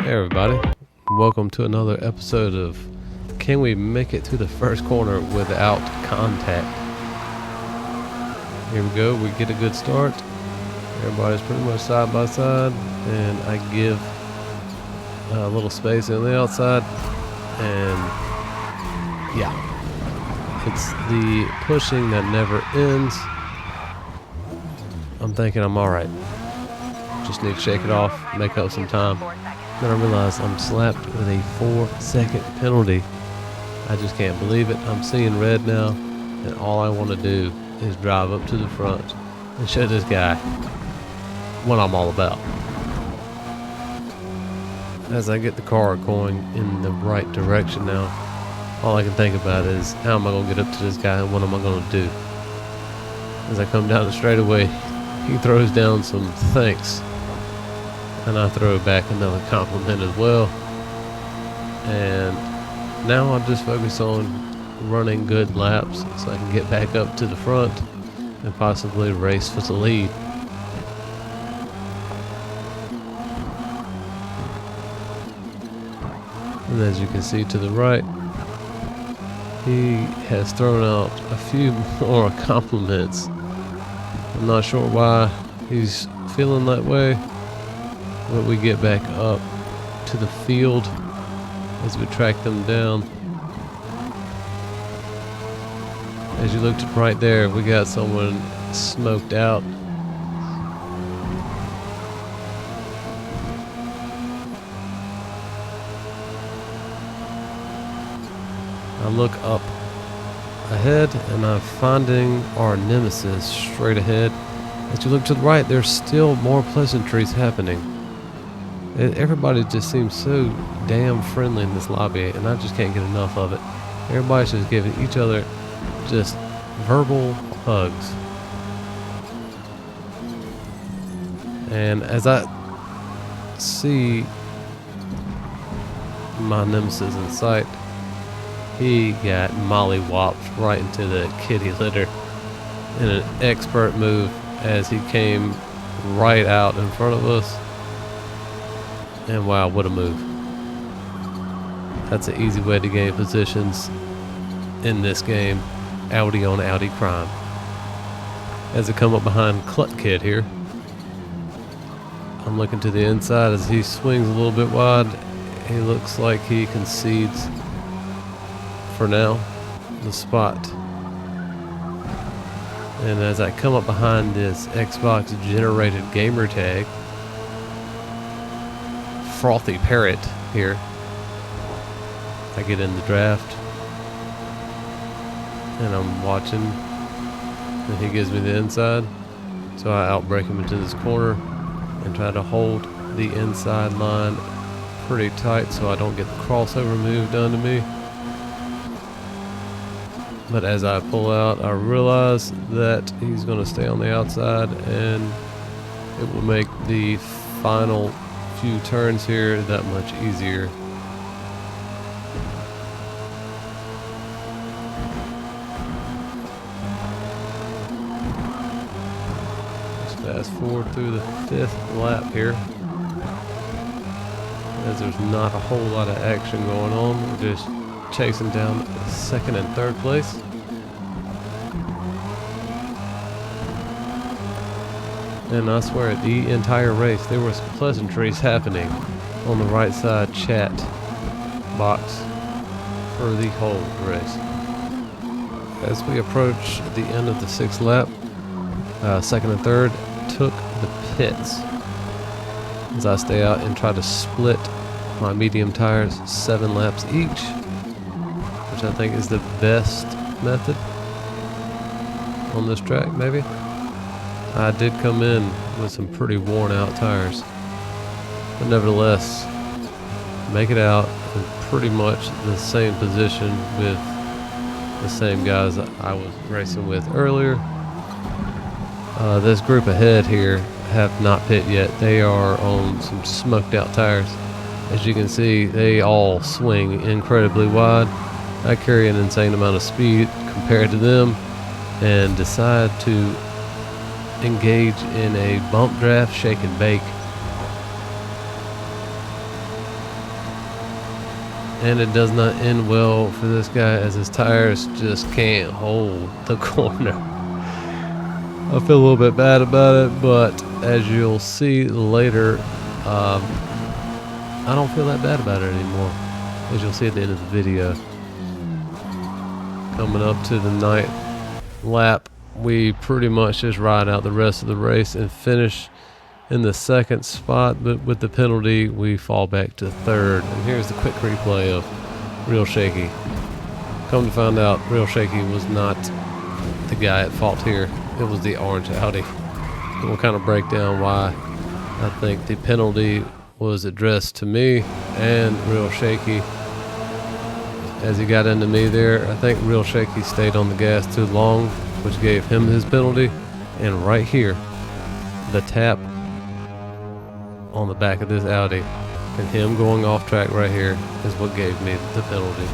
Hey everybody, welcome to another episode of Can We Make It to the First Corner Without Contact? Here we go, we get a good start. Everybody's pretty much side by side, and I give a little space on the outside, and yeah, it's the pushing that never ends. I'm thinking I'm alright. Just need to shake it off, make up some time. Then I realize I'm slapped with a 4-second penalty. I just can't believe it. I'm seeing red now, and all I want to do is drive up to the front and show this guy what I'm all about. As I get the car going in the right direction now, all I can think about is how am I going to get up to this guy and what am I going to do? As I come down the straightaway, he throws down some thanks, and I throw back another compliment as well. And now I'll just focus on running good laps so I can get back up to the front and possibly race for the lead. And as you can see to the right, he has thrown out a few more compliments. I'm not sure why he's feeling that way, but we get back up to the field as we track them down. As you looked right there, we got someone smoked out. I look up ahead and I'm finding our nemesis straight ahead. As you look to the right, there's still more pleasantries happening. Everybody just seems so damn friendly in this lobby, and I just can't get enough of it. Everybody's just giving each other just verbal hugs. And as I see my nemesis in sight, he got molly-whopped right into the kitty litter in an expert move as he came right out in front of us. And wow, what a move. That's an easy way to gain positions in this game. Audi on Audi crime. As I come up behind Cluck Kid here, I'm looking to the inside as he swings a little bit wide. He looks like he concedes for now the spot. And as I come up behind this Xbox generated gamer tag, Frothy Parrot here, I get in the draft and I'm watching, and he gives me the inside, so I outbrake him into this corner and try to hold the inside line pretty tight so I don't get the crossover move done to me. But as I pull out, I realize that he's going to stay on the outside, and it will make the final few turns here that much easier. Let's fast forward through the 5th lap here, as there's not a whole lot of action going on. We're just chasing down 2nd and 3rd place. And I swear, the entire race, there was pleasantries happening on the right side chat box for the whole race. As we approach the end of the 6th lap, 2nd and 3rd took the pits. As I stay out and try to split my medium tires 7 laps each, which I think is the best method on this track, maybe. I did come in with some pretty worn out tires, but nevertheless make it out in pretty much the same position with the same guys I was racing with earlier. This group ahead here have not pit yet. They are on some smoked out tires. As you can see, they all swing incredibly wide. I carry an insane amount of speed compared to them and decide to engage in a bump draft, shake and bake And it does not end well for this guy as his tires just can't hold the corner. I feel a little bit bad about it, but as you'll see later, I don't feel that bad about it anymore, as you'll see at the end of the video. Coming up to the 9th lap, we pretty much just ride out the rest of the race and finish in the 2nd spot, but with the penalty we fall back to 3rd. And here's the quick replay of Real Shaky. Come to find out, Real Shaky was not the guy at fault here. It was the orange Audi. And we'll kind of break down why I think the penalty was addressed to me and Real Shaky. As he got into me there, I think Real Shaky stayed on the gas too long, which gave him his penalty. And right here, the tap on the back of this Audi and him going off track right here is what gave me the penalty.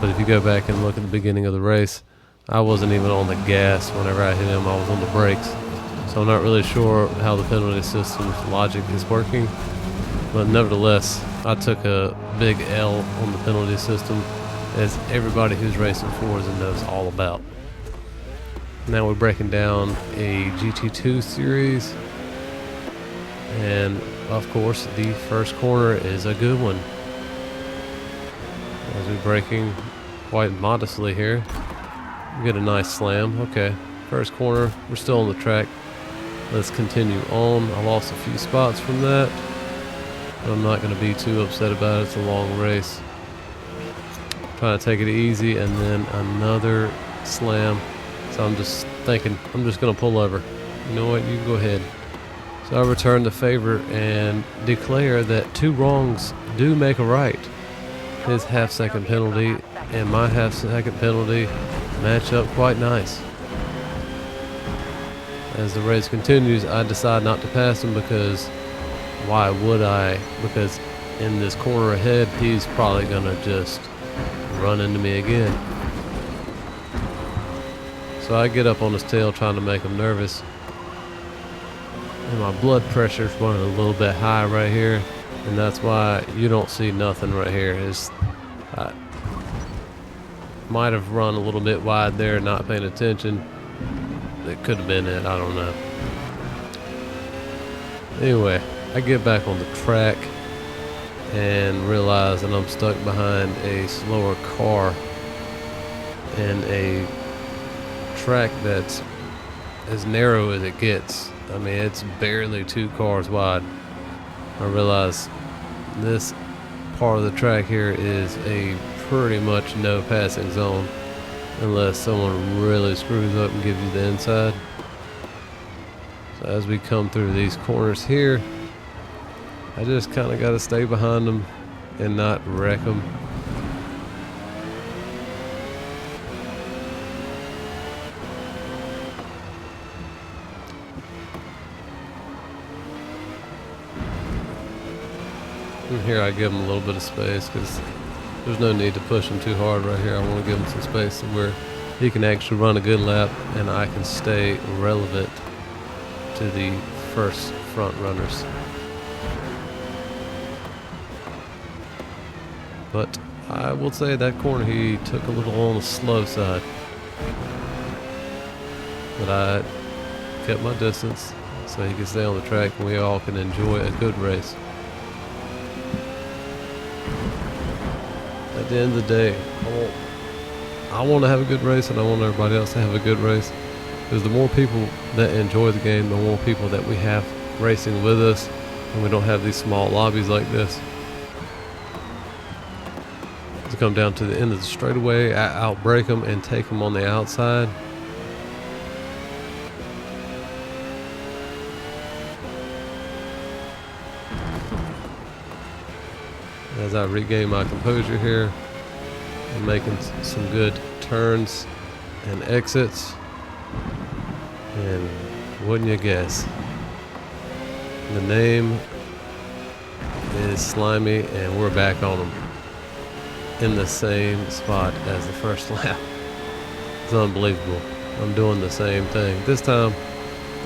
But if you go back and look at the beginning of the race, I wasn't even on the gas whenever I hit him. I was on the brakes. So I'm not really sure how the penalty system's logic is working. But nevertheless, I took a big L on the penalty system, as everybody who's racing Forza knows all about. Now we're breaking down a GT2 series. And of course, the first corner is a good one. As we're braking quite modestly here, we get a nice slam. Okay, first corner, we're still on the track. Let's continue on. I lost a few spots from that, but I'm not going to be too upset about it. It's a long race. Trying to take it easy, and then another slam. So I'm just thinking, I'm just going to pull over. You know what, you can go ahead. So I return the favor and declare that 2 wrongs do make a right. His half-second penalty and my half-second penalty match up quite nice. As the race continues, I decide not to pass him, because why would I? Because in this corner ahead, he's probably gonna just run into me again. So I get up on his tail trying to make him nervous. And my blood pressure's running a little bit high right here, and that's why you don't see nothing right here. I might have run a little bit wide there, not paying attention. It could have been it, I don't know. Anyway, I get back on the track and realize that I'm stuck behind a slower car in a track that's as narrow as it gets. I mean, it's barely 2 cars wide. I realize this part of the track here is a pretty much no passing zone, unless someone really screws up and gives you the inside. So as we come through these corners here, I just kind of got to stay behind them and not wreck them. And here I give him a little bit of space, because there's no need to push him too hard right here. I want to give him some space to where he can actually run a good lap and I can stay relevant to the first front runners. But I will say that corner he took a little on the slow side. But I kept my distance so he can stay on the track and we all can enjoy a good race. At the end of the day, I want to have a good race, and I want everybody else to have a good race, because the more people that enjoy the game, the more people that we have racing with us, and we don't have these small lobbies like this. To come down to the end of the straightaway, outbrake them and take them on the outside. As I regain my composure here, I'm making some good turns and exits, and wouldn't you guess, the name is Slimy, and we're back on them in the same spot as the first lap. It's unbelievable. I'm doing the same thing. This time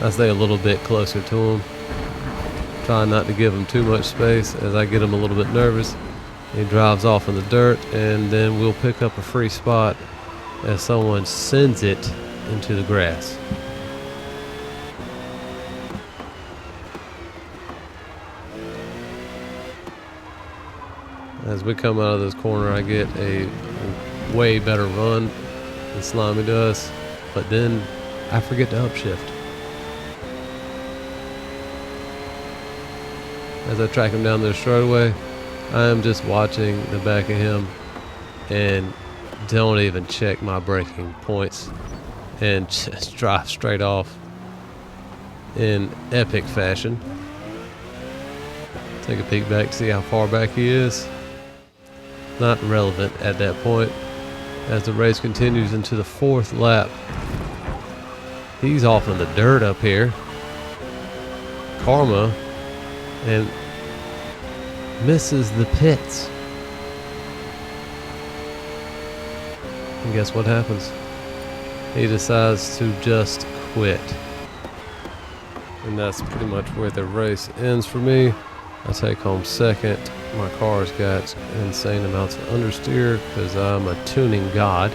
I stay a little bit closer to him, trying not to give him too much space as I get him a little bit nervous. He drives off in the dirt, and then we'll pick up a free spot as someone sends it into the grass. As we come out of this corner, I get a way better run than Slimy does, but then I forget to upshift. As I track him down the straightaway, I am just watching the back of him and don't even check my braking points and just drive straight off in epic fashion. Take a peek back to see how far back he is. Not relevant at that point. As the race continues into the 4th lap, he's off in the dirt up here. Karma, and misses the pits. And guess what happens? He decides to just quit. And that's pretty much where the race ends for me. I take home 2nd. My car's got insane amounts of understeer because I'm a tuning god.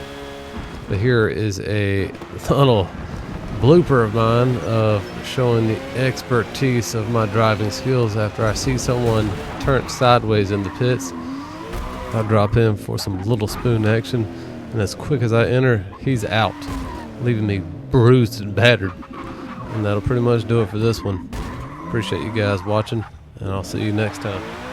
But here is a little blooper of mine of showing the expertise of my driving skills. After I see someone turn sideways in the pits, I drop in for some little spoon action, and as quick as I enter, he's out, leaving me bruised and battered. And that'll pretty much do it for this one. Appreciate you guys watching, and I'll see you next time.